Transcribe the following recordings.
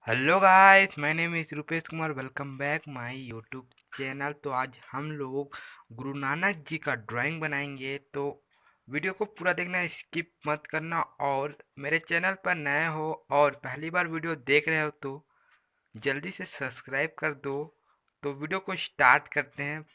Hello guys, my name is Rupesh Kumar. Welcome back my YouTube channel. तो आज हम लोग गुरु नानक जी का ड्राइंग बनाएंगे। तो वीडियो को पूरा देखना, स्किप मत करना। और मेरे चैनल पर नए हो और पहली बार वीडियो देख रहे हो तो जल्दी से सब्सक्राइब कर दो। तो वीडियो को स्टार्ट करते हैं।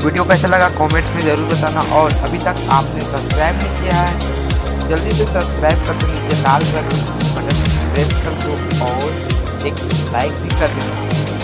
वीडियो कैसा लगा कमेंट्स में ज़रूर बताना। और अभी तक आपने सब्सक्राइब नहीं किया है, जल्दी से सब्सक्राइब कर दो। नीचे लाल कलर का बटन प्रेस कर दो और एक लाइक भी कर देना।